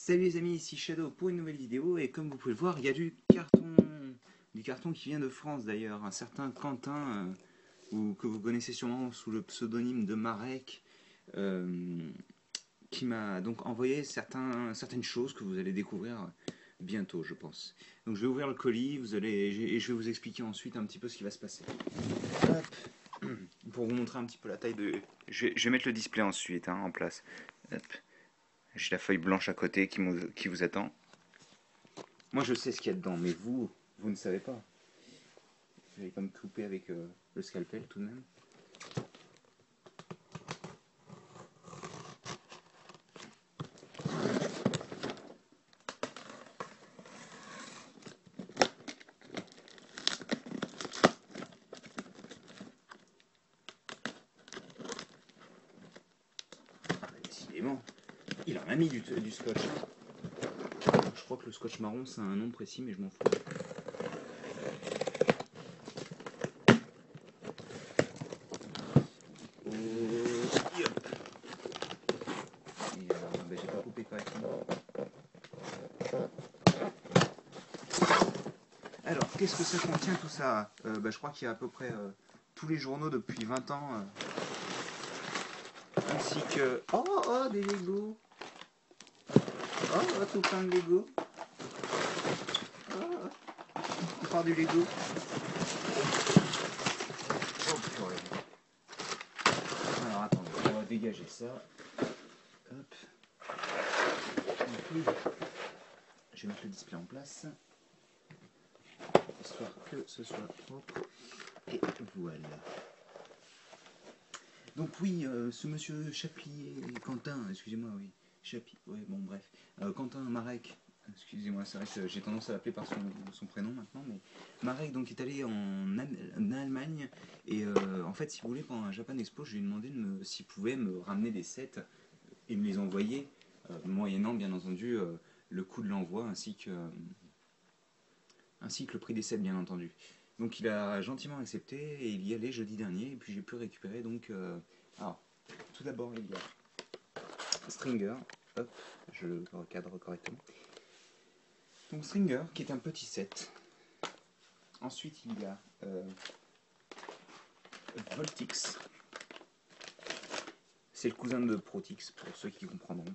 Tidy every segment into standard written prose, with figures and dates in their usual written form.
Salut les amis, ici Shadow pour une nouvelle vidéo et comme vous pouvez le voir, il y a du carton qui vient de France d'ailleurs, un certain Quentin, ou que vous connaissez sûrement sous le pseudonyme de Marek, euh, qui m'a donc envoyé certaines choses que vous allez découvrir bientôt, je pense. Donc je vais ouvrir le colis, et je vais vous expliquer ensuite un petit peu ce qui va se passer. Hop. Pour vous montrer un petit peu la taille de... Je vais mettre le display ensuite en place. Hop. J'ai la feuille blanche à côté qui vous attend. Moi je sais ce qu'il y a dedans, mais vous ne savez pas. Je vais comme couper avec le scalpel tout de même. Ah, décidément, il en a mis du scotch. Je crois que le scotch marron c'est un nom précis, mais je m'en fous. J'ai pas coupé correctement. Alors, qu'est-ce que ça contient tout ça? Je crois qu'il y a à peu près tous les journaux depuis 20 ans, ainsi que... Oh, des Lego! Oh, tout plein de Lego! Oh, on part du Lego! Oh, purée. Alors, attendez, on va dégager ça. Hop. Je vais mettre le display en place, histoire que ce soit propre. Et voilà. Donc oui, ce monsieur Chaplier, Quentin, excusez-moi, oui, ouais, bon bref, Quentin Marek, excusez-moi, c'est vrai que j'ai tendance à l'appeler par son prénom maintenant, mais Marek donc est allé en Allemagne, et en fait, si vous voulez, pendant un Japan Expo, je lui ai demandé s'il pouvait me ramener des sets et me les envoyer, moyennant bien entendu le coût de l'envoi ainsi que le prix des sets bien entendu. Donc il a gentiment accepté et il y allait jeudi dernier et puis j'ai pu récupérer donc... alors, tout d'abord il y a Stringer, hop, je le recadre correctement. Donc Stringer qui est un petit set. Ensuite il y a Voltix. C'est le cousin de Protix pour ceux qui comprendront.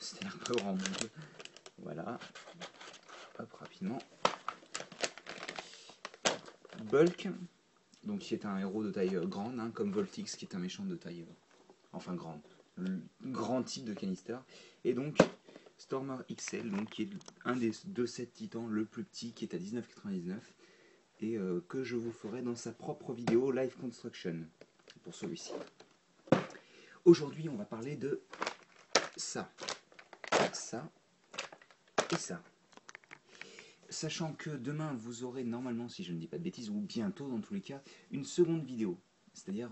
C'était un peu grand monde. Voilà. Hop, rapidement. Bulk, donc qui est un héros de taille grande, hein, comme Voltix qui est un méchant de taille enfin grande, le grand type de canister. Et donc Stormer XL, donc qui est un des deux sets titans le plus petit, qui est à 19,99 et que je vous ferai dans sa propre vidéo Live Construction pour celui-ci. Aujourd'hui on va parler de ça et ça. Sachant que demain vous aurez normalement, si je ne dis pas de bêtises, ou bientôt dans tous les cas, une seconde vidéo. C'est-à-dire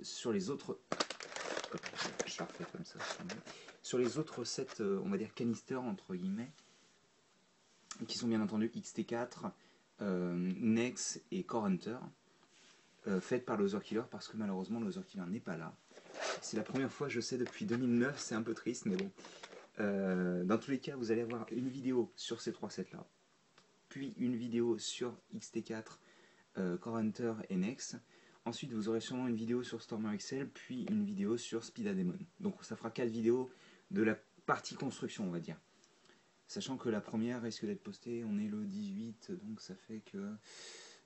sur les autres... Je la refais comme ça. Sur les autres sets, on va dire canisters entre guillemets, qui sont bien entendu XT4, Nex et Core Hunter, faites par Loser Killer, parce que malheureusement Loser Killer n'est pas là. C'est la première fois, je sais, depuis 2009, c'est un peu triste, mais bon. Dans tous les cas, vous allez avoir une vidéo sur ces trois sets-là, puis une vidéo sur XT4, Core Hunter et Nex. Ensuite, vous aurez sûrement une vidéo sur Stormer XL, puis une vidéo sur Speedademon. Donc ça fera 4 vidéos de la partie construction, on va dire. Sachant que la première risque d'être postée, on est le 18, donc ça fait que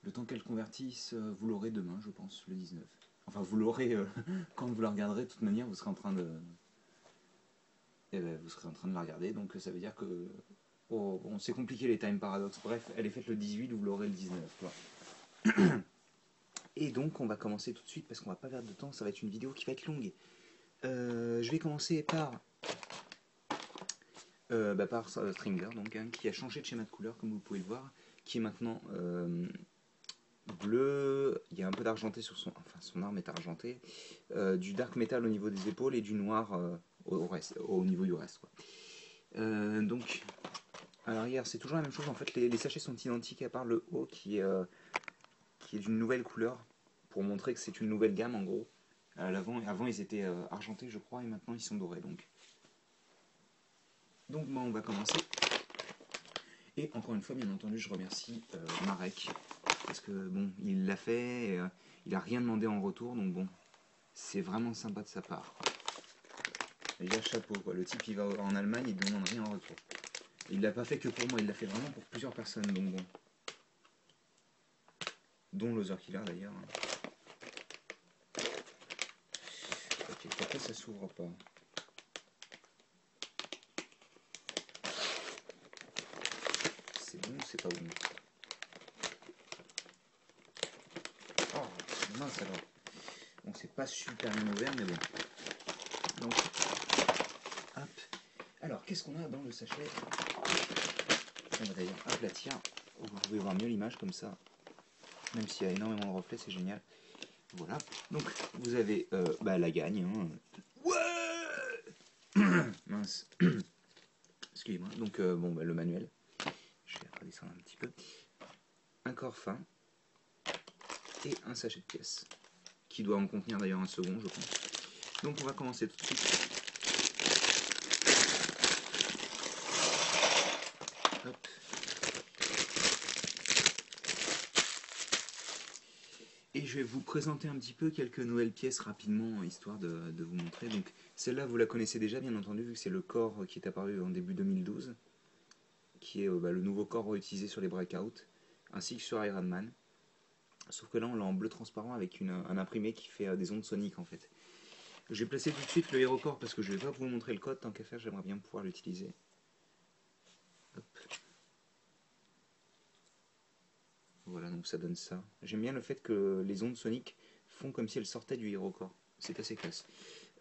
le temps qu'elle convertisse, vous l'aurez demain, je pense, le 19. Enfin, vous l'aurez quand vous la regarderez, de toute manière, vous serez en train de... vous serez en train de la regarder, donc ça veut dire que... Oh, bon, c'est compliqué les time paradoxes. Bref, elle est faite le 18, vous l'aurez le 19. Et donc, on va commencer tout de suite, parce qu'on va pas perdre de temps, ça va être une vidéo qui va être longue. Je vais commencer par... Stringer, donc, hein, qui a changé de schéma de couleur, comme vous pouvez le voir, qui est maintenant bleu, il y a un peu d'argenté sur son arme est argentée, du dark metal au niveau des épaules et du noir au niveau du reste, quoi. Donc, à l'arrière, c'est toujours la même chose, en fait, les sachets sont identiques, à part le haut qui est d'une nouvelle couleur, pour montrer que c'est une nouvelle gamme, en gros. Avant ils étaient argentés, je crois, et maintenant ils sont dorés, donc... Donc moi on va commencer. Et encore une fois, bien entendu, je remercie Marek. Parce que bon, il l'a fait, et, il a rien demandé en retour, donc bon, c'est vraiment sympa de sa part. Il a chapeau quoi, le type il va en Allemagne, il ne demande rien en retour. Il l'a pas fait que pour moi, il l'a fait vraiment pour plusieurs personnes, donc bon. Dont Loser Killer d'ailleurs. Ok, pourquoi ça s'ouvre pas? C'est bon ou c'est pas bon? Oh, mince alors. Bon, c'est pas super bien ouvert, mais bon. Donc, hop. Alors, qu'est-ce qu'on a dans le sachet? On va d'ailleurs aplatir. Vous pouvez voir mieux l'image comme ça. Même s'il y a énormément de reflets, c'est génial. Voilà. Donc, vous avez la gagne. Hein. Ouais. Mince. Excusez-moi. Donc, le manuel. Je vais redescendre un petit peu. Un corps fin. Et un sachet de pièces. Qui doit en contenir d'ailleurs un second, je pense. Donc, on va commencer tout de suite. Hop. Et je vais vous présenter un petit peu quelques nouvelles pièces rapidement, histoire de vous montrer. Donc celle-là, vous la connaissez déjà, bien entendu, vu que c'est le corps qui est apparu en début 2012, qui est le nouveau corps utilisé sur les Breakout, ainsi que sur Iron Man. Sauf que là, on l'a en bleu transparent avec un imprimé qui fait des ondes soniques, en fait. Je vais placer tout de suite le Hero Core parce que je ne vais pas vous montrer le code, tant qu'à faire, j'aimerais bien pouvoir l'utiliser. Hop. Voilà, donc ça donne ça. J'aime bien le fait que les ondes soniques font comme si elles sortaient du Hero Core. C'est assez classe.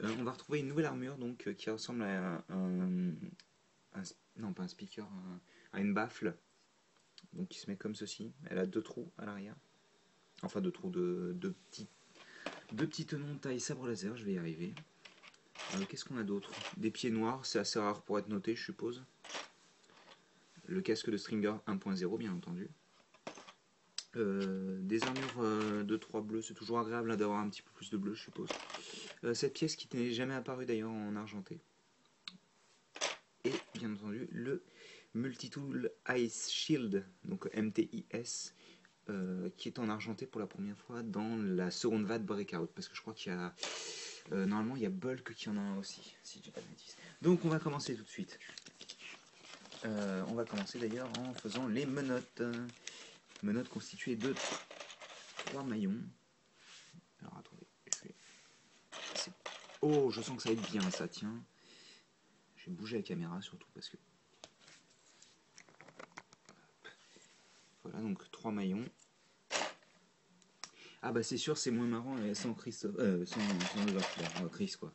On va retrouver une nouvelle armure donc qui ressemble à non pas un speaker, à une baffle. Donc qui se met comme ceci. Elle a deux trous à l'arrière. Enfin deux trous, deux petits tenons de taille sabre laser, je vais y arriver. Qu'est-ce qu'on a d'autre? Des pieds noirs, c'est assez rare pour être noté je suppose. Le casque de Stringer 1.0 bien entendu. Des armures de 3 bleus, c'est toujours agréable d'avoir un petit peu plus de bleu je suppose. Cette pièce qui n'est jamais apparue d'ailleurs en argenté. Et bien entendu le Multitool Ice Shield, donc MTIS, qui est en argenté pour la première fois dans la seconde vague Breakout, parce que je crois qu'il y a normalement il y a Bulk qui en a un aussi, si je dis pas de bêtises. Donc on va commencer tout de suite. On va commencer d'ailleurs en faisant les menottes. Menottes constituées de 3 maillons. Alors attendez, oh, je sens que ça va être bien ça, tiens. Je vais bouger la caméra surtout parce que... Voilà, donc 3 maillons. Ah bah c'est sûr, c'est moins marrant sans Chris, sans Chris quoi.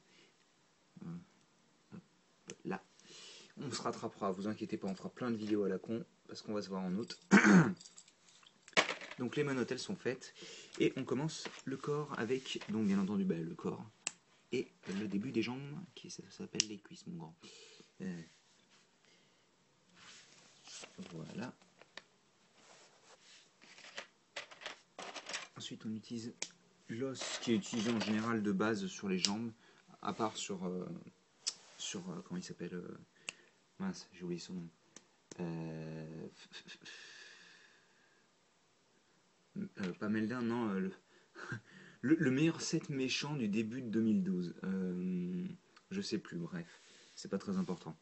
Là, on se rattrapera, vous inquiétez pas, on fera plein de vidéos à la con, parce qu'on va se voir en août. Donc les menottes elles sont faites, et on commence le corps avec, donc bien entendu le corps, et le début des jambes, qui s'appelle les cuisses mon grand. Voilà. Ensuite on utilise l'os qui est utilisé en général de base sur les jambes, à part sur comment il s'appelle, mince j'ai oublié son nom, pas Meldin, non, le meilleur set méchant du début de 2012, je sais plus, bref, c'est pas très important.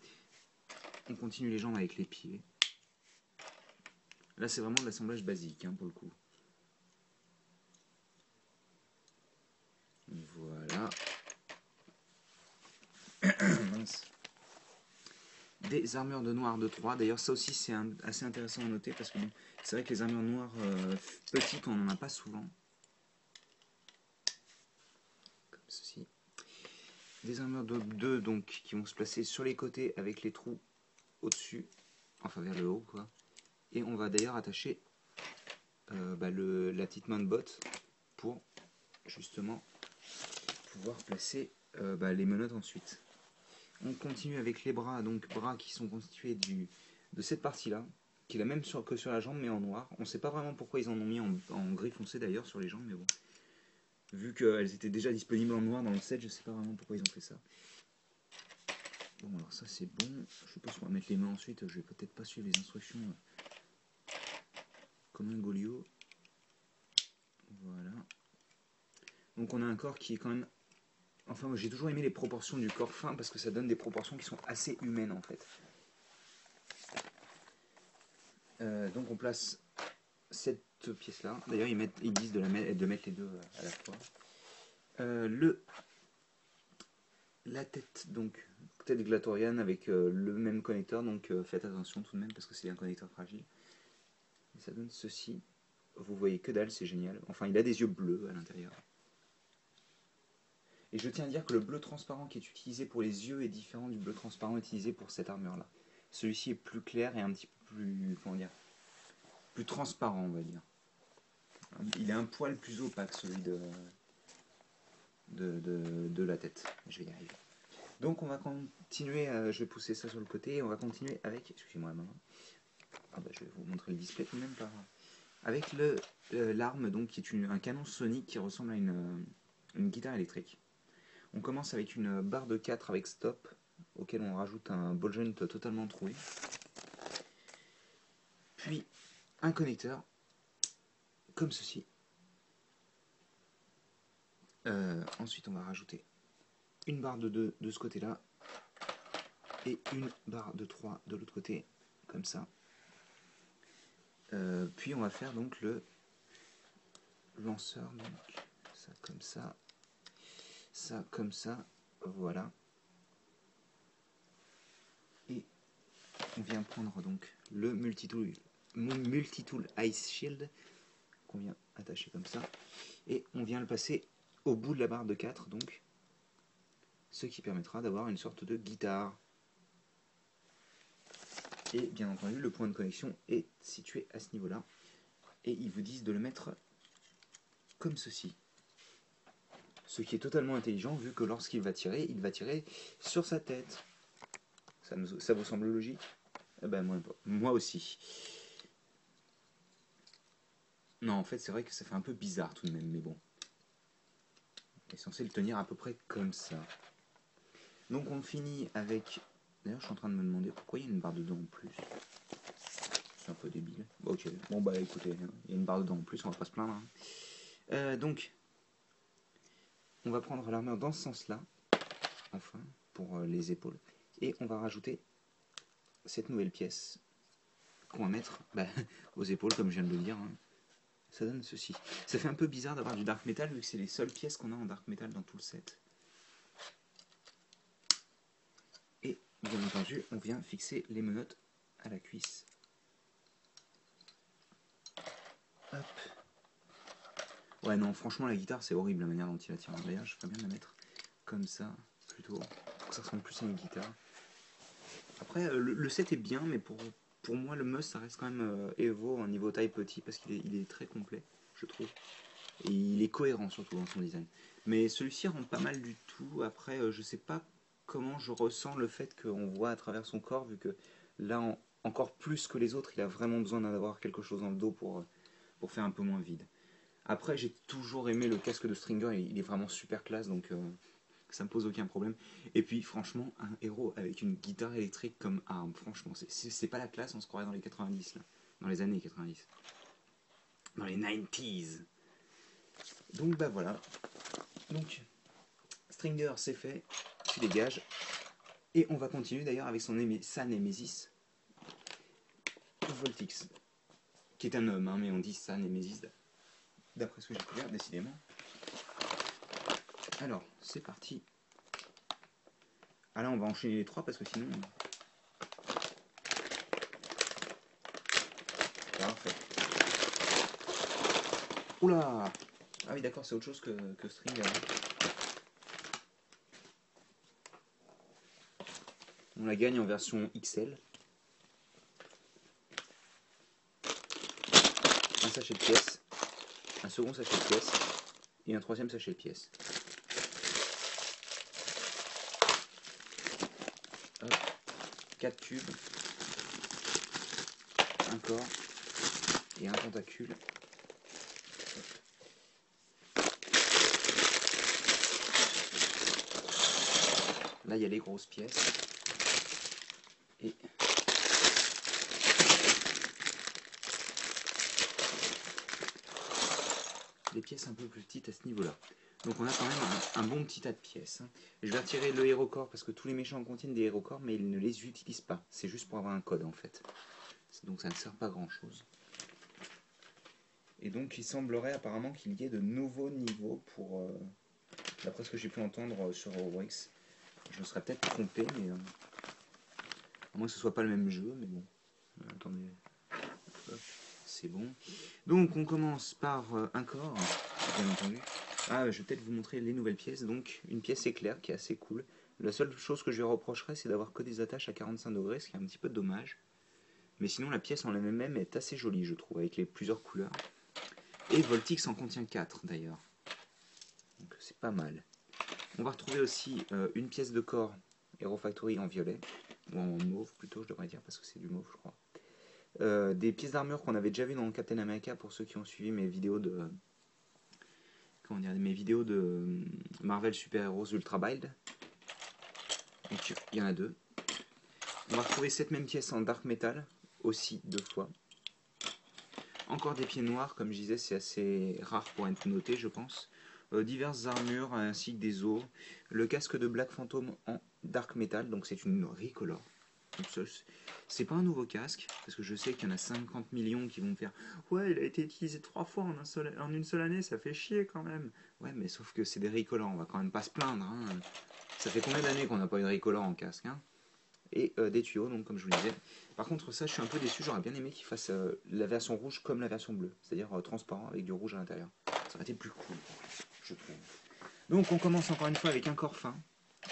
On continue les jambes avec les pieds. Là c'est vraiment de l'assemblage basique hein, pour le coup. Voilà. Mince. Des armures de noir de 3. D'ailleurs, ça aussi, c'est assez intéressant à noter parce que bon, c'est vrai que les armures noires petites, on n'en a pas souvent. Comme ceci. Des armures de 2 donc, qui vont se placer sur les côtés avec les trous au-dessus, enfin vers le haut, quoi. Et on va d'ailleurs attacher la petite main de botte pour justement pouvoir placer les menottes ensuite. On continue avec les bras, donc bras qui sont constitués de cette partie-là, qui est la même que sur la jambe, mais en noir. On ne sait pas vraiment pourquoi ils en ont mis en gris foncé d'ailleurs sur les jambes, mais bon. Vu qu'elles étaient déjà disponibles en noir dans le set, je ne sais pas vraiment pourquoi ils ont fait ça. Bon, alors ça c'est bon. Je suppose qu'on va mettre les mains ensuite. Je vais peut-être pas suivre les instructions comme un Golio. Voilà. Donc on a un corps qui est quand même... Enfin, moi j'ai toujours aimé les proportions du corps fin parce que ça donne des proportions qui sont assez humaines en fait. Donc on place cette pièce-là. D'ailleurs ils disent de mettre les deux à la fois. La tête, donc tête glatoriane avec le même connecteur, donc faites attention tout de même parce que c'est un connecteur fragile. Et ça donne ceci. Vous voyez que dalle, c'est génial. Enfin, il a des yeux bleus à l'intérieur. Et je tiens à dire que le bleu transparent qui est utilisé pour les yeux est différent du bleu transparent utilisé pour cette armure-là. Celui-ci est plus clair et un petit peu plus, comment dire, plus transparent, on va dire. Il est un poil plus opaque, celui de la tête. Je vais y arriver. Donc on va continuer, je vais pousser ça sur le côté, et on va continuer avec, excusez-moi la main, je vais vous montrer le display tout de même, avec l'arme, donc qui est un canon sonique qui ressemble à une guitare électrique. On commence avec une barre de 4 avec stop, auquel on rajoute un ball joint totalement troué, puis un connecteur, comme ceci. Ensuite on va rajouter une barre de 2 de ce côté-là, et une barre de 3 de l'autre côté, comme ça. Puis on va faire donc le lanceur, donc ça comme ça, voilà. Et on vient prendre donc le multitool Ice Shield qu'on vient attacher comme ça, et on vient le passer au bout de la barre de 4, donc ce qui permettra d'avoir une sorte de guitare. Et bien entendu, le point de connexion est situé à ce niveau-là. Et ils vous disent de le mettre comme ceci. Ce qui est totalement intelligent, vu que lorsqu'il va tirer, il va tirer sur sa tête. Ça vous semble logique? Eh ben moi aussi. Non, en fait, c'est vrai que ça fait un peu bizarre tout de même, mais bon. On est censé le tenir à peu près comme ça. Donc on finit avec... D'ailleurs, je suis en train de me demander pourquoi il y a une barre de dents en plus. C'est un peu débile. Bon, ok, bon bah écoutez, il y a une barre de dents en plus, on va pas se plaindre. Donc, on va prendre l'armure dans ce sens-là, enfin, pour les épaules. Et on va rajouter cette nouvelle pièce qu'on va mettre aux épaules, comme je viens de le dire. Ça donne ceci. Ça fait un peu bizarre d'avoir du dark metal, vu que c'est les seules pièces qu'on a en dark metal dans tout le set. Et bien entendu, on vient fixer les menottes à la cuisse. Hop. Ouais, non, franchement, la guitare, c'est horrible la manière dont il la tient. D'ailleurs, je ferais bien de la mettre comme ça, plutôt, pour que ça ressemble plus à une guitare. Après, le set est bien, mais pour moi, le must, ça reste quand même Evo en niveau taille petit, parce qu'il est très complet, je trouve. Et il est cohérent, surtout, dans son design. Mais celui-ci rend pas mal du tout. Après, je sais pas comment je ressens le fait qu'on voit à travers son corps, vu que là, encore plus que les autres, il a vraiment besoin d'avoir quelque chose dans le dos pour faire un peu moins vide. Après, j'ai toujours aimé le casque de Stringer, il est vraiment super classe, donc ça me pose aucun problème. Et puis, franchement, un héros avec une guitare électrique comme arme, franchement, c'est pas la classe, on se croirait dans les 90, là, dans les années 90. Dans les 90s. Donc, bah voilà. Donc, Stringer, c'est fait, tu dégages. Et on va continuer d'ailleurs avec sa Némésis, Voltix, qui est un homme, hein, mais on dit sa Némésis, d'après ce que j'ai pu faire, décidément. Alors, c'est parti. Ah là, on va enchaîner les trois parce que sinon... Parfait. Oula! Ah oui, d'accord, c'est autre chose que Stringer. On la gagne en version XL. Un sachet de pièces, un second sachet de pièces et un troisième sachet de pièces. Hop. 4 cubes, un corps et un tentacule. Là, il y a les grosses pièces. des pièces un peu plus petites à ce niveau-là. Donc on a quand même un bon petit tas de pièces. Je vais retirer le HeroCore parce que tous les méchants contiennent des HeroCore, mais ils ne les utilisent pas. C'est juste pour avoir un code en fait. Donc ça ne sert pas à grand chose. Et donc il semblerait apparemment qu'il y ait de nouveaux niveaux pour... d'après ce que j'ai pu entendre sur Roblox. Je me serais peut-être trompé, mais... à moins que ce soit pas le même jeu, mais bon. Attendez. C'est bon. Donc on commence par un corps, bien entendu. Ah, je vais peut-être vous montrer les nouvelles pièces. Donc une pièce éclair qui est assez cool. La seule chose que je lui reprocherais, c'est d'avoir que des attaches à 45 degrés, ce qui est un petit peu dommage. Mais sinon la pièce en elle-même est assez jolie, je trouve, avec les plusieurs couleurs. Et Voltix en contient 4 d'ailleurs. Donc c'est pas mal. On va retrouver aussi une pièce de corps Hero Factory en violet, ou en mauve plutôt, je devrais dire, parce que c'est du mauve, je crois. Des pièces d'armure qu'on avait déjà vues dans Captain America pour ceux qui ont suivi mes vidéos de... comment dire, mes vidéos de Marvel Super Heroes Ultra Build. Donc il y en a 2. On va retrouver cette même pièce en Dark Metal, aussi 2 fois. Encore des pieds noirs, comme je disais, c'est assez rare pour être noté, je pense. Diverses armures ainsi que des os. Le casque de Black Phantom en Dark Metal, donc c'est une Recolor. C'est pas un nouveau casque, parce que je sais qu'il y en a 50 millions qui vont me faire « Ouais, il a été utilisé 3 fois en une seule année, ça fait chier quand même !» Ouais, mais sauf que c'est des Recolor, on va quand même pas se plaindre. Hein. Ça fait combien d'années qu'on n'a pas eu de Recolor en casque hein, et des tuyaux, donc comme je vous le disais. Par contre, ça, je suis un peu déçu, j'aurais bien aimé qu'ils fassent la version rouge comme la version bleue, c'est-à-dire transparent avec du rouge à l'intérieur. Ça aurait été plus cool, je trouve. Donc on commence encore une fois avec un corps fin.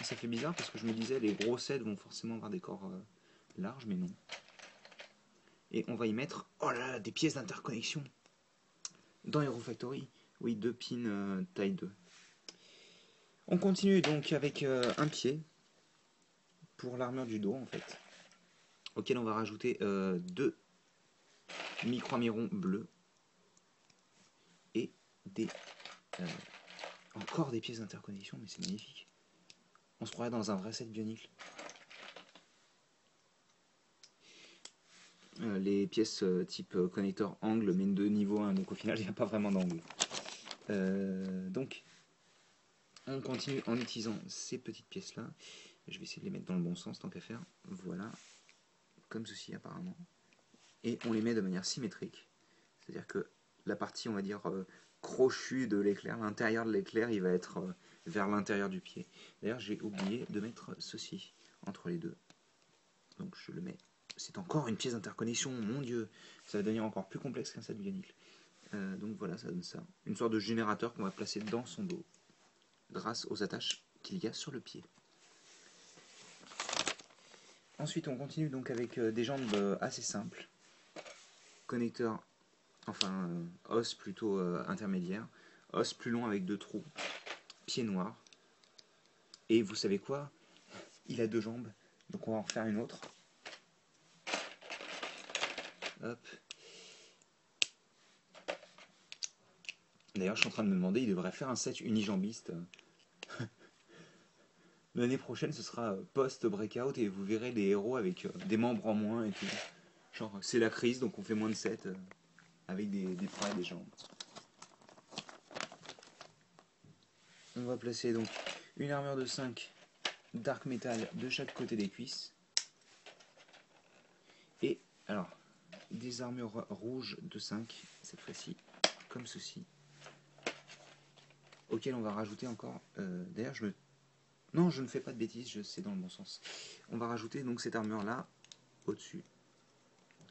Ça fait bizarre parce que je me disais les gros sets vont forcément avoir des corps larges, mais non. Et on va y mettre, oh là là, des pièces d'interconnexion. Dans Hero Factory, oui, 2 pins taille 2. On continue donc avec un pied pour l'armure du dos en fait, auquel on va rajouter 2 micro-amirons bleus et encore des pièces d'interconnexion, mais c'est magnifique. On se croirait dans un vrai set Bionicle. Les pièces type connecteur angle mènent de niveau 1, donc au final il n'y a pas vraiment d'angle. Donc on continue en utilisant ces petites pièces là. Je vais essayer de les mettre dans le bon sens tant qu'à faire. Voilà, comme ceci apparemment. Et on les met de manière symétrique. C'est-à-dire que la partie, on va dire, crochue de l'éclair, l'intérieur de l'éclair, il va être vers l'intérieur du pied. D'ailleurs, j'ai oublié de mettre ceci entre les deux. Donc je le mets. C'est encore une pièce d'interconnexion, mon Dieu. Ça va devenir encore plus complexe qu'un set Bionicle. Donc voilà, ça donne ça. Une sorte de générateur qu'on va placer dans son dos, grâce aux attaches qu'il y a sur le pied. Ensuite, on continue donc avec des jambes assez simples. Connecteur, enfin os plutôt intermédiaire. Os plus long avec 2 trous. Pied noir. Et vous savez quoi? Il a 2 jambes. Donc on va en refaire une autre. Hop. D'ailleurs, je suis en train de me demander, il devrait faire un set unijambiste. L'année prochaine, ce sera post-breakout et vous verrez des héros avec des membres en moins et tout. Genre, c'est la crise, donc on fait moins de sets avec des bras et des jambes. On va placer donc une armure de 5 Dark Metal de chaque côté des cuisses. Et alors, des armures rouges de 5, cette fois-ci, comme ceci. Auquel on va rajouter encore... D'ailleurs, non, je ne fais pas de bêtises, c'est dans le bon sens. On va rajouter donc cette armure-là au-dessus.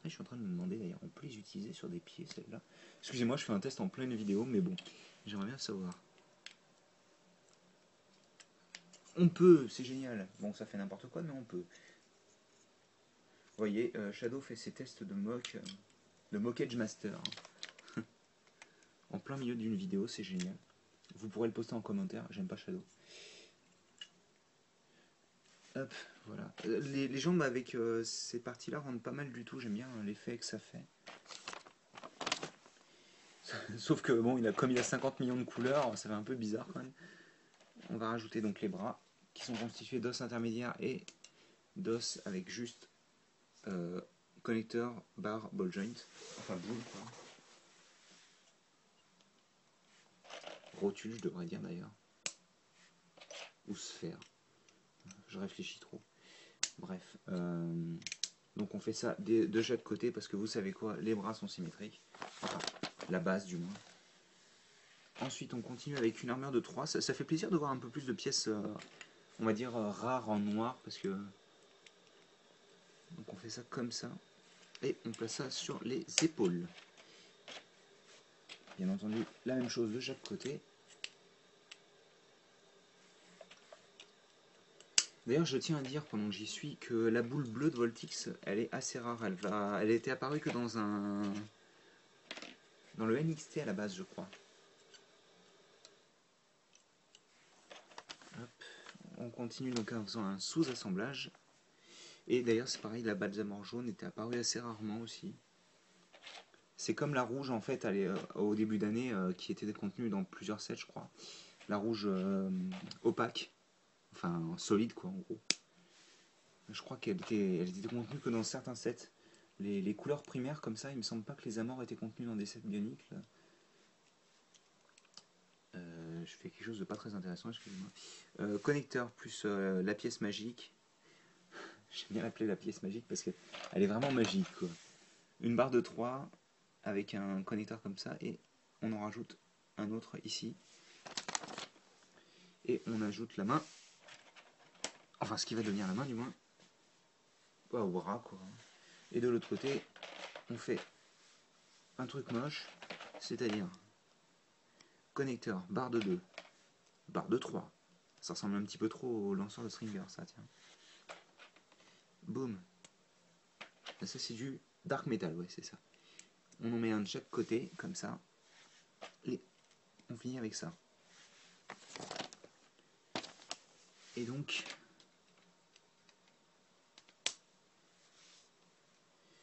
Je suis en train de me demander d'ailleurs, on peut les utiliser sur des pieds, celles-là. Excusez-moi, je fais un test en pleine vidéo, mais bon, j'aimerais bien savoir. On peut, c'est génial. Bon, ça fait n'importe quoi, mais on peut. Vous voyez, Shadow fait ses tests de Mockage Master. En plein milieu d'une vidéo, c'est génial. Vous pourrez le poster en commentaire, j'aime pas Shadow. Hop, voilà. Les jambes avec ces parties-là rendent pas mal du tout, j'aime bien l'effet que ça fait. Sauf que bon, comme il a 50 millions de couleurs, ça fait un peu bizarre quand même. On va rajouter donc les bras, qui sont constitués d'os intermédiaires et d'os avec juste connecteur, barre, ball joint. Enfin boule quoi. rotule, je devrais dire d'ailleurs. Ou sphère. Je réfléchis trop. Bref. Donc on fait ça de chaque côté parce que vous savez quoi, les bras sont symétriques. Enfin, la base du moins. Ensuite on continue avec une armure de 3. Ça fait plaisir de voir un peu plus de pièces, on va dire, rares en noir parce que... Donc on fait ça comme ça. Et on place ça sur les épaules. Bien entendu, la même chose de chaque côté. D'ailleurs, je tiens à dire, pendant que j'y suis, que la boule bleue de Voltix, elle est assez rare. Elle était apparue que dans le NXT à la base, je crois. Hop. On continue donc en faisant un sous-assemblage. Et d'ailleurs, c'est pareil, la balsamore jaune était apparue assez rarement aussi. C'est comme la rouge, en fait, au début d'année, qui était contenue dans plusieurs sets, je crois. La rouge opaque, enfin solide, quoi, en gros. Je crois elle était contenue que dans certains sets. Les couleurs primaires comme ça, il me semble pas que les amores étaient contenues dans des sets bioniques. Là. Je fais quelque chose de pas très intéressant, excusez-moi. Connecteur plus la pièce magique. J'aime bien l'appeler la pièce magique parce qu'elle est vraiment magique, quoi. Une barre de 3 avec un connecteur comme ça et on en rajoute un autre ici. Et on ajoute la main. Enfin, ce qui va devenir la main du moins. Pas au bras, quoi. Et de l'autre côté, on fait un truc moche, c'est-à-dire connecteur, barre de 2, barre de 3. Ça ressemble un petit peu trop au lanceur de Stringer, ça, tiens. Boum. Ça, c'est du dark metal, ouais, c'est ça. On en met un de chaque côté, comme ça. Et on finit avec ça. Et donc,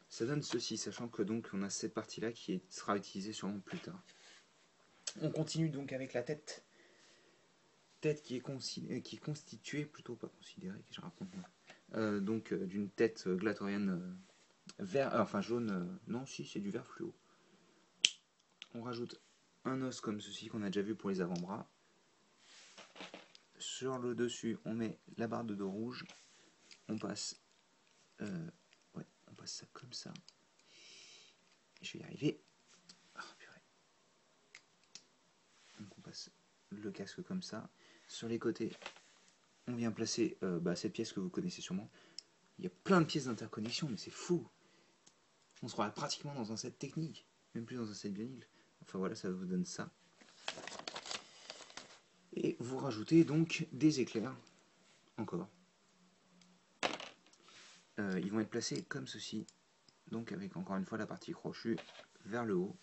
ça donne ceci, sachant que donc on a cette partie-là qui sera utilisée sûrement plus tard. On continue donc avec la tête. Tête qui est constituée, plutôt pas considérée, que je raconte moi. Donc d'une tête glatorienne vert, enfin jaune, non si c'est du vert fluo. On rajoute un os comme ceci qu'on a déjà vu pour les avant-bras. Sur le dessus on met la barre de dos rouge. On passe, on passe ça comme ça. Je vais y arriver. Oh, purée. Donc on passe le casque comme ça. Sur les côtés, on vient placer cette pièce que vous connaissez sûrement. Il y a plein de pièces d'interconnexion, mais c'est fou. On se croirait pratiquement dans un set technique, même plus dans un set bionique. Enfin voilà, ça vous donne ça. Et vous rajoutez donc des éclairs, encore. Ils vont être placés comme ceci, donc avec encore une fois la partie crochue vers le haut.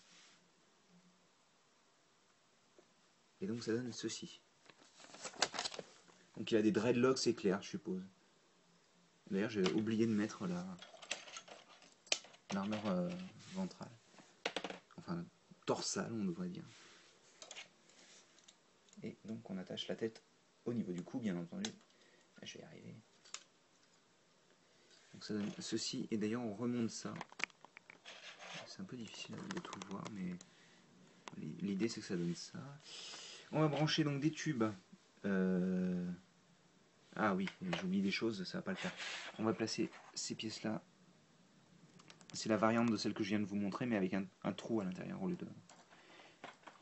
Et donc ça donne ceci. Donc il y a des dreadlocks éclairs, je suppose. D'ailleurs, j'ai oublié de mettre l'armure ventrale. Enfin, dorsale, on devrait dire. Et donc on attache la tête au niveau du cou, bien entendu. Là, je vais y arriver. Donc ça donne ceci, et d'ailleurs on remonte ça. C'est un peu difficile de tout voir, mais l'idée c'est que ça donne ça. On va brancher donc des tubes. Ah oui, j'oublie des choses, ça va pas le faire. On va placer ces pièces-là. C'est la variante de celle que je viens de vous montrer, mais avec un trou à l'intérieur au lieu de...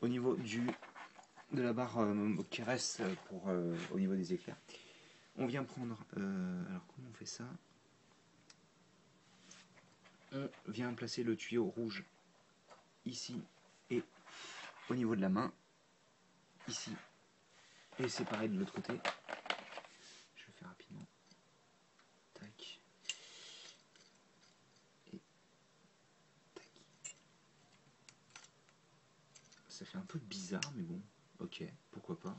Au niveau de la barre qui reste au niveau des éclairs. On vient prendre... alors comment on fait ça? On vient placer le tuyau rouge ici et au niveau de la main, ici, et c'est pareil de l'autre côté. Je le fais rapidement. Tac. Et tac. Ça fait un peu bizarre, mais bon, ok, pourquoi pas.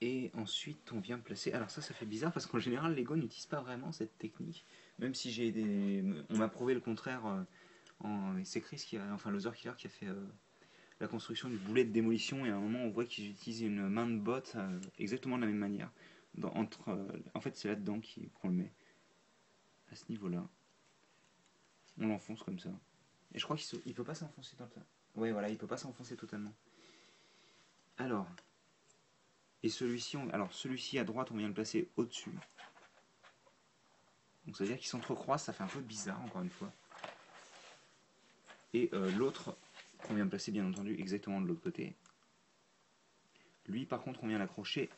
Et ensuite, on vient placer... Alors ça fait bizarre parce qu'en général, Lego n'utilise pas vraiment cette technique. Même si on m'a prouvé le contraire. C'est Chris enfin Loser Killer qui a fait la construction du boulet de démolition. Et à un moment, on voit qu'ils utilisent une main de botte exactement de la même manière. En fait, c'est là-dedans qu'on le met. À ce niveau-là. On l'enfonce comme ça. Et je crois qu'il peut pas s'enfoncer dans le... Ouais, voilà, il peut pas s'enfoncer totalement. Alors, et celui-ci, alors celui-ci à droite, on vient le placer au-dessus. Donc ça veut dire qu'ils s'entrecroisent, ça fait un peu bizarre, encore une fois. Et l'autre, qu'on vient placer bien entendu exactement de l'autre côté. Lui, par contre, on vient l'accrocher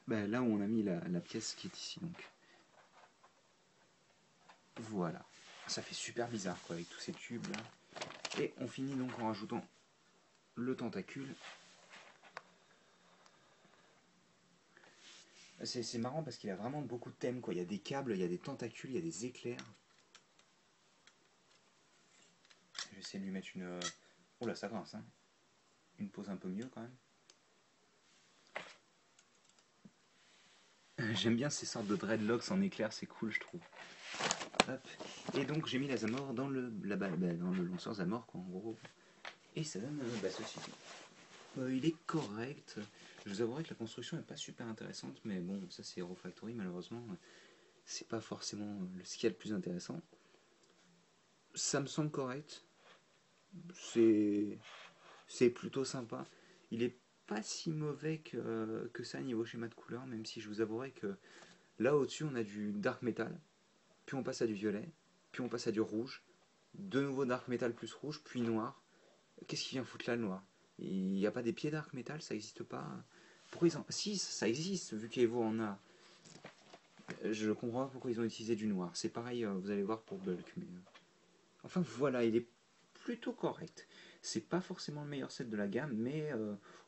là où on a mis la pièce qui est ici. Donc voilà, ça fait super bizarre quoi, avec tous ces tubes là. Et on finit donc en rajoutant le tentacule. C'est marrant parce qu'il a vraiment beaucoup de thèmes quoi. Il y a des câbles, il y a des tentacules, il y a des éclairs. Je vais essayer de lui mettre une... Oh là, ça grince, hein. Une pose un peu mieux quand même. J'aime bien ces sortes de dreadlocks en éclair, c'est cool je trouve. Hop. Et donc j'ai mis la Zamor dans le lanceur Zamor quoi en gros. Et ça donne ceci. Il est correct. Je vous avouerai que la construction n'est pas super intéressante, mais bon, ça c'est Hero Factory malheureusement. C'est pas forcément ce qu'il y a de plus intéressant. Ça me semble correct. C'est plutôt sympa. Il est pas si mauvais que ça niveau schéma de couleur, même si je vous avouerai que là au-dessus on a du dark metal, puis on passe à du violet, puis on passe à du rouge, de nouveau dark metal plus rouge, puis noir. Qu'est-ce qui vient foutre là le noir? Il n'y a pas des pieds dark metal, ça n'existe pas. Pourquoi ils en... Si, ça existe, vu qu'Evo en a. Je comprends pas pourquoi ils ont utilisé du noir. C'est pareil, vous allez voir pour Bulk. Mais... Enfin voilà, il est plutôt correct. C'est pas forcément le meilleur set de la gamme, mais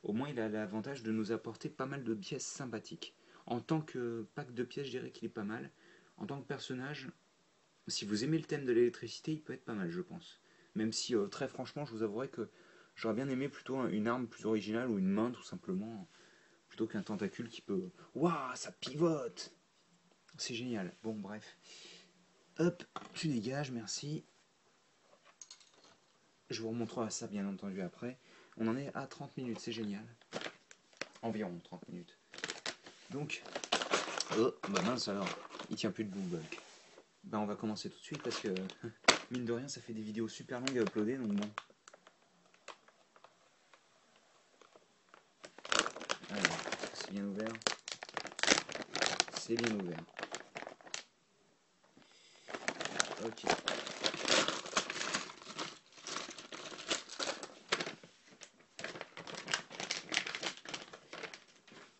au moins il a l'avantage de nous apporter pas mal de pièces sympathiques. En tant que pack de pièces, je dirais qu'il est pas mal. En tant que personnage, si vous aimez le thème de l'électricité, il peut être pas mal, je pense. Même si, très franchement, je vous avouerai que j'aurais bien aimé plutôt une arme plus originale ou une main, tout simplement, plutôt qu'un tentacule qui peut... Waouh, ça pivote! C'est génial. Bon, bref. Hop, tu dégages, merci. Je vous remontrerai ça, bien entendu, après. On en est à 30 minutes, c'est génial. Environ 30 minutes. Donc... Oh, bah mince alors. Il tient plus debout, Bulk. Bah on va commencer tout de suite, parce que... Mine de rien, ça fait des vidéos super longues à uploader, donc bon... Alors, c'est bien ouvert. C'est bien ouvert. Ok.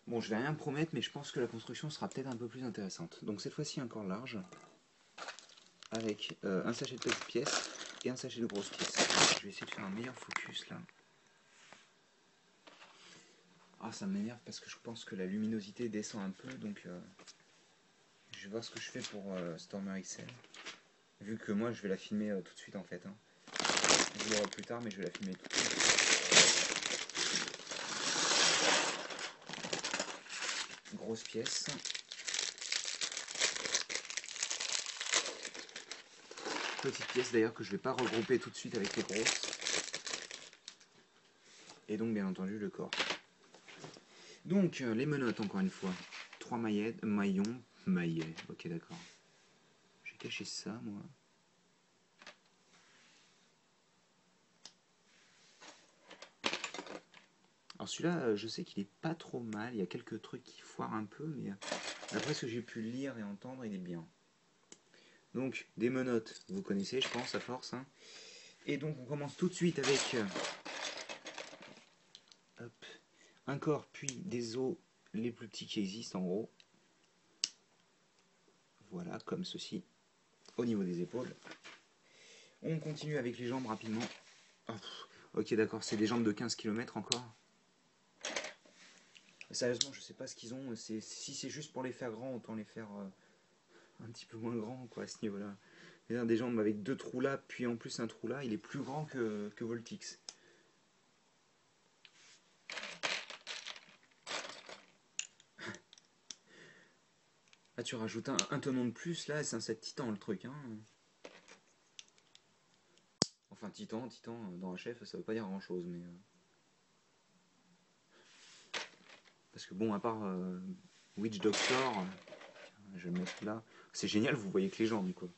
Bon, je vais rien promettre, mais je pense que la construction sera peut-être un peu plus intéressante. Donc cette fois-ci encore large, avec un sachet de petites pièces et un sachet de grosses pièces. Je vais essayer de faire un meilleur focus là. Ah, ça m'énerve parce que je pense que la luminosité descend un peu, donc je vais voir ce que je fais pour Stormer XL. Vu que moi je vais la filmer tout de suite en fait. Hein. Je l'aurai plus tard, mais je vais la filmer tout de suite. Grosse pièce. Petite pièce d'ailleurs que je ne vais pas regrouper tout de suite avec les grosses. Et donc bien entendu le corps. Donc les menottes encore une fois. 3 maillons. Ok d'accord. J'ai caché ça moi. Alors celui-là, je sais qu'il est pas trop mal. Il y a quelques trucs qui foirent un peu, mais d'après ce que j'ai pu lire et entendre, il est bien. Donc des menottes, vous connaissez je pense à force. Hein. Et donc on commence tout de suite avec hop, un corps puis des os les plus petits qui existent en gros. Voilà, comme ceci, au niveau des épaules. On continue avec les jambes rapidement. Oh, ok d'accord, c'est des jambes de 15 km encore. Sérieusement, je sais pas ce qu'ils ont. Si c'est juste pour les faire grands, autant les faire un petit peu moins grands quoi, à ce niveau-là. Des jambes avec 2 trous là, puis en plus un trou là, il est plus grand que Voltix. Là tu rajoutes un tenon de plus, là c'est un set titan le truc. Hein. Enfin titan dans HF ça veut pas dire grand chose mais... Parce que bon à part Witch Doctor, Je vais le mettre là. C'est génial, vous voyez que les jambes, quoi.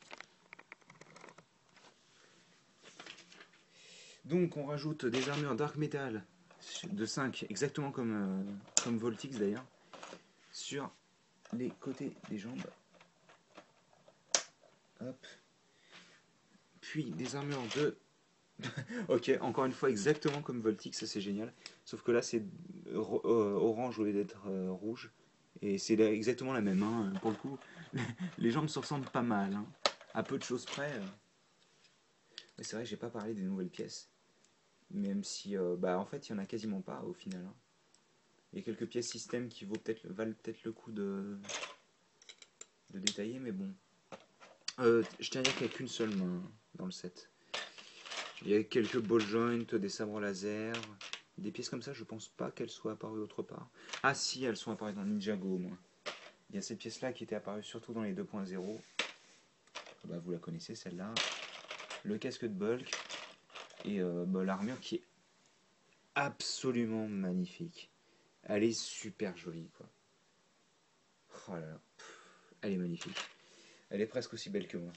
Donc on rajoute des armures Dark Metal de 5, exactement comme Voltix d'ailleurs, sur les côtés des jambes. Hop. Puis des armures de... ok, encore une fois exactement comme Voltix, ça c'est génial. Sauf que là c'est orange au lieu d'être rouge. Et c'est exactement la même, hein. Pour le coup, les jambes se ressemblent pas mal, hein. À peu de choses près. Mais c'est vrai que j'ai pas parlé des nouvelles pièces. Même si, bah en fait, il y en a quasiment pas au final, hein. Il y a quelques pièces système qui valent peut-être le coup de détailler, mais bon. Je tiens à dire qu'il n'y a qu'une seule main dans le set. Il y a quelques ball joints, des sabres laser, des pièces comme ça, je pense pas qu'elles soient apparues autre part. Ah si, elles sont apparues dans Ninjago au moins. Il y a cette pièce-là qui était apparue surtout dans les 2.0. Bah, vous la connaissez celle-là. Le casque de Bulk et bah, l'armure qui est absolument magnifique. Elle est super jolie, quoi. Oh là là, elle est magnifique. Elle est presque aussi belle que moi.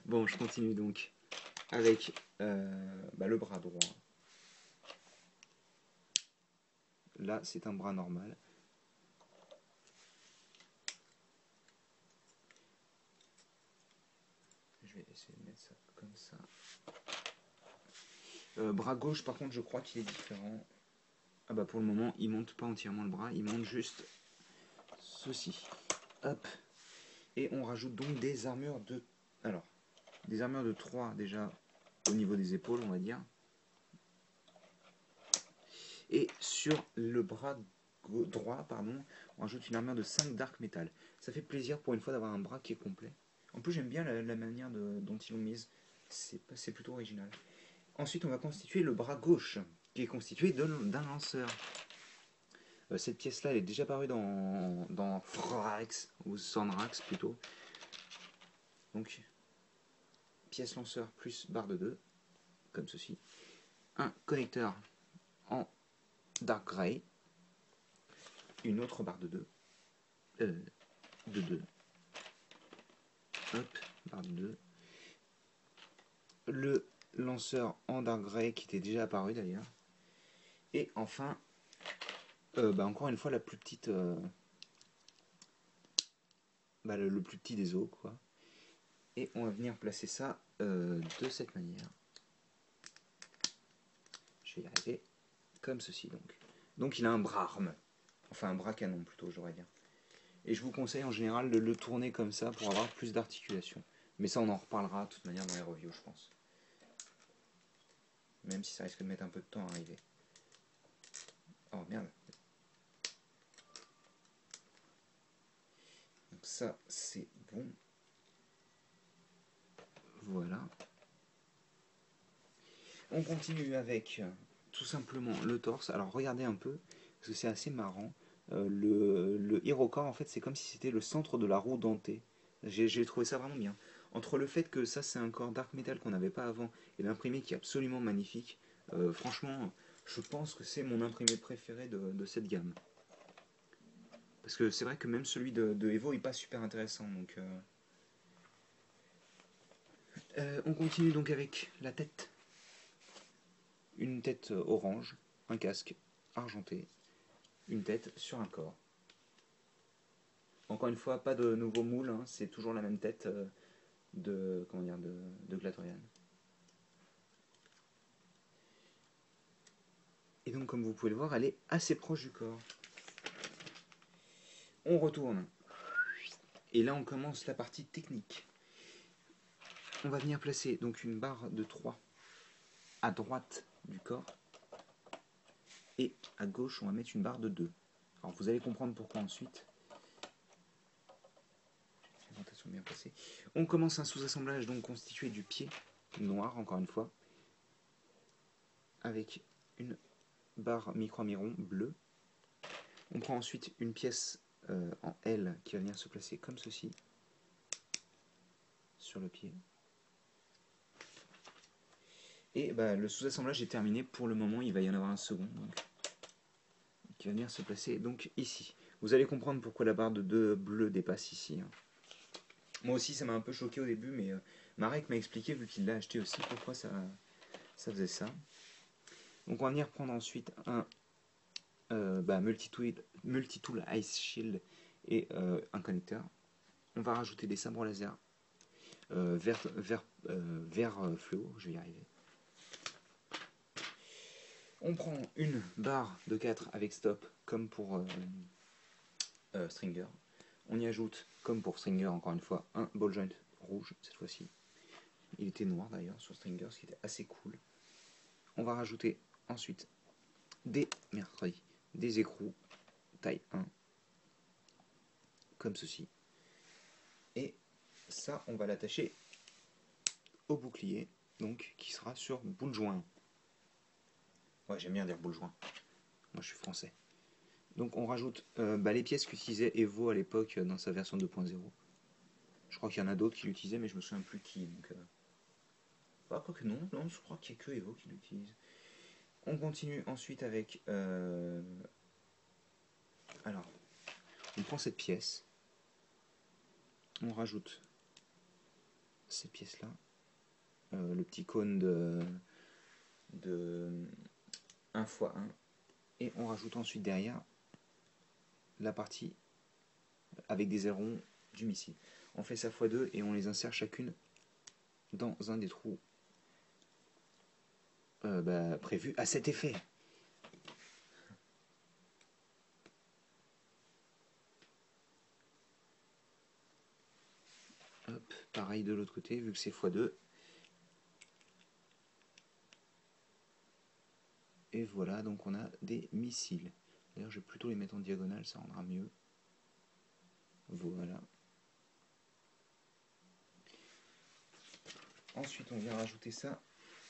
Bon, je continue donc avec bah, le bras droit. Là, c'est un bras normal. Je vais essayer de mettre ça comme ça. Bras gauche, par contre, je crois qu'il est différent. Ah bah pour le moment, il monte pas entièrement le bras, il monte juste ceci. Hop. Et on rajoute donc des armures de... Alors, des armures de 3 déjà au niveau des épaules, on va dire. Et sur le bras droit, pardon, on rajoute une armure de 5 Dark Metal. Ça fait plaisir pour une fois d'avoir un bras qui est complet. En plus, j'aime bien la manière dont ils l'ont mise. C'est plutôt original. Ensuite, on va constituer le bras gauche, qui est constitué d'un lanceur. Cette pièce-là, elle est déjà apparue dans Frax, ou Sandrax plutôt. Donc, pièce lanceur plus barre de 2, comme ceci. Un connecteur en Dark Grey. Une autre barre de 2. De 2. Hop, barre de 2. Le lanceur en Dark Grey qui était déjà apparu d'ailleurs. Et enfin, bah encore une fois, la plus petite... bah le plus petit des os, quoi. Et on va venir placer ça de cette manière. Je vais y arriver. Comme ceci donc. Donc il a un bras arme. Enfin un bras canon plutôt, j'aurais dire. Et je vous conseille en général de le tourner comme ça pour avoir plus d'articulation. Mais ça on en reparlera de toute manière dans les reviews je pense. Même si ça risque de mettre un peu de temps à arriver. Oh merde. Donc ça c'est bon. Voilà. On continue avec tout simplement le torse. Alors regardez un peu, parce que c'est assez marrant. Le Hirocore, en fait, c'est comme si c'était le centre de la roue dentée. J'ai trouvé ça vraiment bien. Entre le fait que ça, c'est un corps Dark Metal qu'on n'avait pas avant, et l'imprimé qui est absolument magnifique, franchement, je pense que c'est mon imprimé préféré de cette gamme. Parce que c'est vrai que même celui de Evo n'est pas super intéressant. Donc, on continue donc avec la tête. Une tête orange, un casque argenté, une tête sur un corps. Encore une fois, pas de nouveau moule, hein, c'est toujours la même tête de Glatorian. Et donc, comme vous pouvez le voir, elle est assez proche du corps. On retourne. Et là, on commence la partie technique. On va venir placer donc une barre de 3 à droite du corps. Et à gauche, on va mettre une barre de 2. Alors, vous allez comprendre pourquoi ensuite. Bien placée. On commence un sous-assemblage donc constitué du pied noir, encore une fois, avec une barre micro-miron bleue. On prend ensuite une pièce en L qui va venir se placer comme ceci sur le pied. Et bah, le sous-assemblage est terminé pour le moment, il va y en avoir un second donc, qui va venir se placer donc ici. Vous allez comprendre pourquoi la barre de 2 bleu dépasse ici. Hein. Moi aussi, ça m'a un peu choqué au début, mais Marek m'a expliqué, vu qu'il l'a acheté aussi, pourquoi ça faisait ça. Donc on va venir prendre ensuite un multitool Ice Shield et un connecteur. On va rajouter des sabres laser vert fluo, je vais y arriver. On prend une barre de 4 avec stop, comme pour Stringer. On y ajoute, comme pour Stringer, encore une fois, un ball joint rouge, cette fois-ci. Il était noir d'ailleurs sur Stringer, ce qui était assez cool. On va rajouter ensuite des écrous taille 1, comme ceci. Et ça, on va l'attacher au bouclier, donc qui sera sur boule joint. Ouais, j'aime bien dire boule joint. Moi, je suis français. Donc, on rajoute les pièces qu'utilisait Evo à l'époque dans sa version 2.0. Je crois qu'il y en a d'autres qui l'utilisaient, mais je me souviens plus qui. Donc, quoi que non, je crois qu'il n'y a que Evo qui l'utilise. On continue ensuite avec. Alors, on prend cette pièce, on rajoute ces pièces-là, le petit cône de 1 x 1, et on rajoute ensuite derrière la partie avec des ailerons du missile. On fait ça x2 et on les insère chacune dans un des trous prévus à cet effet. Hop, pareil de l'autre côté, vu que c'est x2. Et voilà, donc on a des missiles. D'ailleurs, je vais plutôt les mettre en diagonale, ça rendra mieux. Voilà. Ensuite, on vient rajouter ça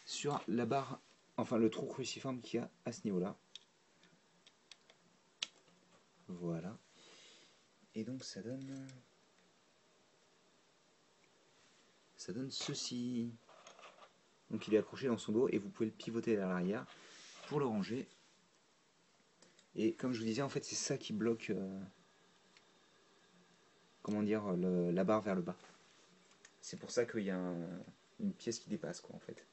sur la barre, enfin le trou cruciforme qu'il y a à ce niveau-là. Voilà. Et donc ça donne ceci. Donc il est accroché dans son dos et vous pouvez le pivoter à l'arrière pour le ranger. Et comme je vous disais, en fait, c'est ça qui bloque, comment dire, la barre vers le bas. C'est pour ça qu'il y a une pièce qui dépasse, quoi, en fait.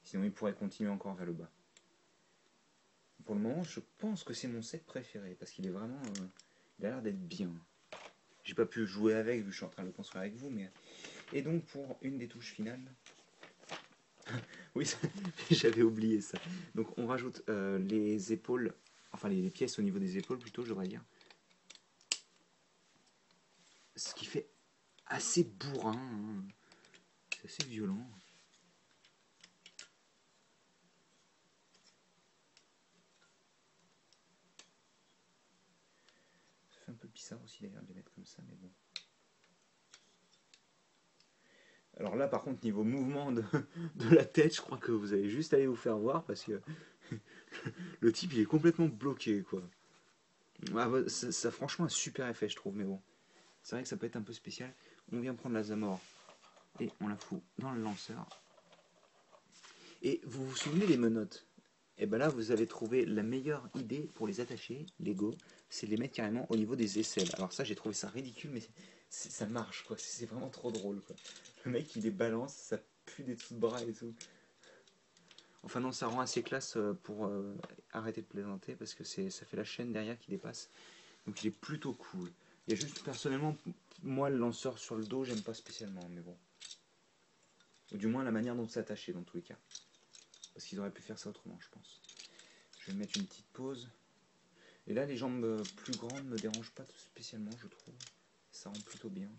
Sinon, il pourrait continuer encore vers le bas. Pour le moment, je pense que c'est mon set préféré parce qu'il est vraiment, il a l'air d'être bien. J'ai pas pu jouer avec vu que je suis en train de le construire avec vous, mais et donc pour une des touches finales. Oui, j'avais oublié ça. Donc on rajoute les épaules, enfin les pièces au niveau des épaules plutôt, je devrais dire. Ce qui fait assez bourrin, hein. C'est assez violent. Ça fait un peu bizarre aussi d'ailleurs de les mettre comme ça, mais bon. Alors là par contre niveau mouvement de la tête, je crois que vous allez juste aller vous faire voir parce que le type il est complètement bloqué quoi. Ah, ça franchement un super effet je trouve, mais bon. C'est vrai que ça peut être un peu spécial. On vient prendre la Zamor et on la fout dans le lanceur. Et vous vous souvenez des menottes? Et ben là vous avez trouvé la meilleure idée pour les attacher, Lego, c'est de les mettre carrément au niveau des aisselles. Alors ça j'ai trouvé ça ridicule mais ça marche quoi, c'est vraiment trop drôle quoi. Le mec il les balance, ça pue des dessous de bras et tout. Enfin non, ça rend assez classe pour arrêter de plaisanter parce que ça fait la chaîne derrière qui dépasse. Donc il est plutôt cool. Il y a juste personnellement, moi le lanceur sur le dos j'aime pas spécialement, mais bon. Ou du moins la manière dont c'est attaché dans tous les cas. Parce qu'ils auraient pu faire ça autrement je pense. Je vais mettre une petite pause. Et là les jambes plus grandes me dérangent pas spécialement je trouve. Ça rend plutôt bien.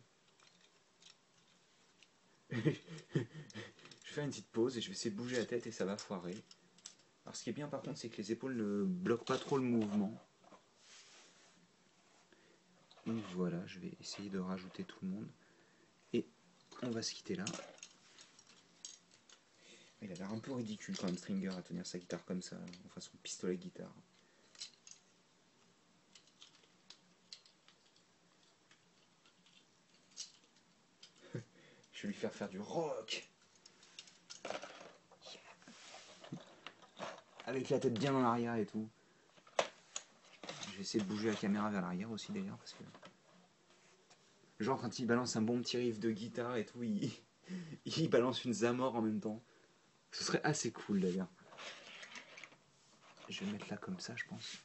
Je vais faire une petite pause et je vais essayer de bouger la tête et ça va foirer. Alors ce qui est bien par contre c'est que les épaules ne bloquent pas trop le mouvement. Donc voilà, je vais essayer de rajouter tout le monde. Et on va se quitter là. Il a l'air un peu ridicule quand même Stringer à tenir sa guitare comme ça, en façon pistolet guitare. Je vais lui faire du rock. Avec la tête bien en arrière et tout. Je vais essayer de bouger la caméra vers l'arrière aussi d'ailleurs parce que... Genre quand il balance un bon petit riff de guitare et tout, il balance une Zamor en même temps. Ce serait assez cool d'ailleurs. Je vais mettre là comme ça je pense.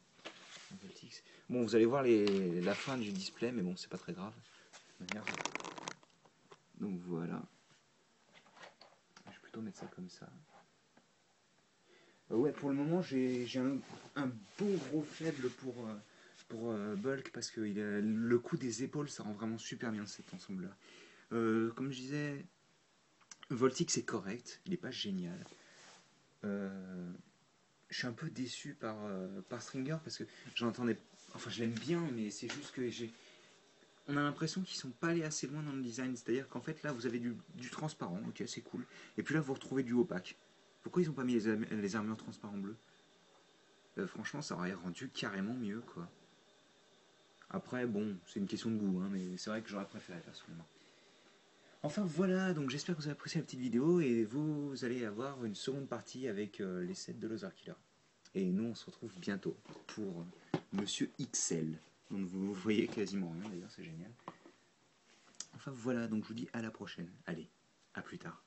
Bon vous allez voir la fin du display mais bon c'est pas très grave. Donc voilà. Je vais plutôt mettre ça comme ça. Ouais pour le moment j'ai un bon gros faible pour Bulk parce que le coup des épaules ça rend vraiment super bien cet ensemble là. Comme je disais, Voltic c'est correct, il est pas génial. Je suis un peu déçu par Stringer parce que j'entendais. Enfin, je l'aime bien, mais c'est juste que on a l'impression qu'ils sont pas allés assez loin dans le design. C'est-à-dire qu'en fait, là, vous avez du transparent, ok, c'est cool. Et puis là, vous retrouvez du opaque. Pourquoi ils ont pas mis les armures transparents bleus? Franchement, ça aurait rendu carrément mieux, quoi. Après, bon, c'est une question de goût, hein, mais c'est vrai que j'aurais préféré personnellement. Enfin voilà, donc j'espère que vous avez apprécié la petite vidéo et vous allez avoir une seconde partie avec les sets de Lothar Killer. Et nous on se retrouve bientôt pour Monsieur XL. Donc vous voyez quasiment rien d'ailleurs, c'est génial. Enfin voilà, donc je vous dis à la prochaine. Allez, à plus tard.